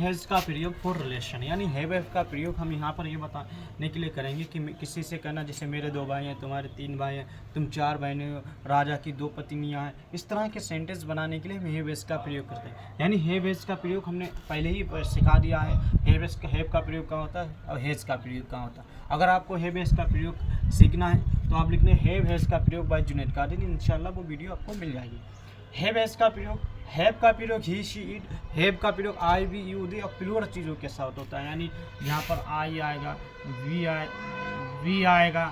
Has का प्रयोग for relation, यानी हैव का प्रयोग हम यहाँ पर ये बताने के लिए करेंगे कि किसी से कहना, जैसे मेरे 2 भाई हैं, तुम्हारे 3 भाई हैं, तुम 4 बहनें हो, राजा की 2 पत्नियाँ हैं। इस तरह के सेंटेंस बनाने के लिए हम हैव का प्रयोग करते हैं। यानी हैव का प्रयोग हमने पहले ही सिखा दिया है। हैव का प्रयोग कहाँ होता है और हैज़ का प्रयोग कहाँ होता है। अगर आपको हैव का प्रयोग सीखना है तो आप लिखने हैव का प्रयोग बाय जुनैद कादिर, इंशाल्लाह वो वीडियो आपको मिल जाएगी। हैव का प्रयोग ही शी इट, हैव का प्रयोग आई वी यू दे और प्लूरल चीज़ों के साथ होता है। यानी यहाँ पर आई आएगा, वी आएगा,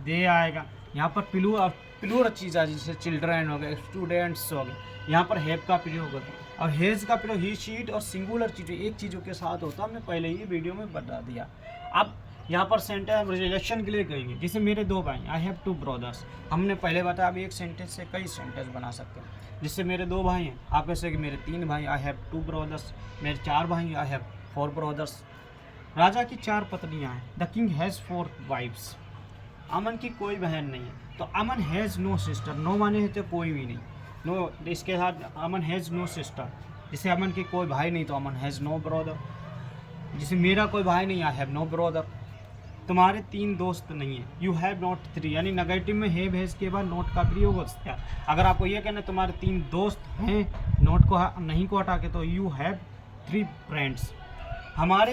दे आएगा। यहाँ पर प्लूरल चीज़ आ, जैसे चिल्ड्रन हो गए, स्टूडेंट्स हो गए, यहाँ पर हैव का प्रयोग होता है। और हैज़ का प्रयोग ही शी इट और सिंगुलर चीज़ें एक चीज़ों के साथ होता है, हमने पहले ही वीडियो में बता दिया। अब यहाँ पर सेंटेंस रिलेशन के लिए कहेंगे, जैसे मेरे 2 भाई, आई हैव 2 ब्रदर्स, हमने पहले बताया। अभी एक सेंटेंस से कई सेंटेंस बना सकते हैं। जिससे मेरे 2 भाई हैं, आप ऐसे कि मेरे 3 भाई, आई हैव 2 ब्रदर्स। मेरे 4 भाई, आई हैव 4 ब्रदर्स। राजा की 4 पत्नियाँ हैं, द किंग हैज़ 4 वाइफ्स। अमन की कोई बहन नहीं है, तो अमन हैज़ नो सिस्टर। नो माने है तो कोई भी नहीं, नो इसके साथ अमन हैज़ नो सिस्टर। जैसे अमन की कोई भाई नहीं तो अमन हैज़ नो ब्रदर। जैसे मेरा कोई भाई नहीं, आई हैव नो ब्रदर। तुम्हारे 3 दोस्त नहीं है, यू हैव नॉट 3, यानी नेगेटिव में हैव हैज़ के बाद नॉट का प्रयोग होता है। अगर आपको ये कहना तुम्हारे 3 दोस्त हैं, नॉट को नहीं को हटा के, तो यू हैव 3 फ्रेंड्स। हमारा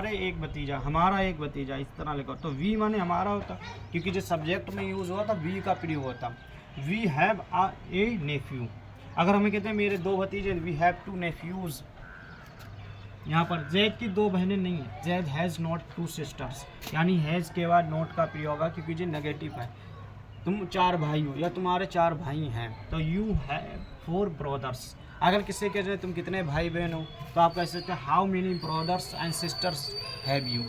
एक भतीजा, इस तरह लिखो। तो वी माने हमारा होता, क्योंकि जो सब्जेक्ट में यूज़ हुआ था वी का प्रयोग होता। We have a nephew. अगर हमें कहते हैं मेरे 2 भतीजे, वी हैव 2 नेफ्यूज़। यहाँ पर जैद की 2 बहनें नहीं है, जैद हैज़ नॉट 2 सिस्टर्स, यानी हैज़ के बाद नॉट का प्रयोग होगा, क्योंकि ये नेगेटिव है। तुम 4 भाई हो या तुम्हारे 4 भाई हैं, तो यू हैव 4 ब्रदर्स। अगर किसी के जो तुम कितने भाई बहन हो, तो आप कह सकते हैं how many brothers and sisters have you.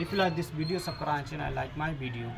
If you like this video, subscribe and like my video.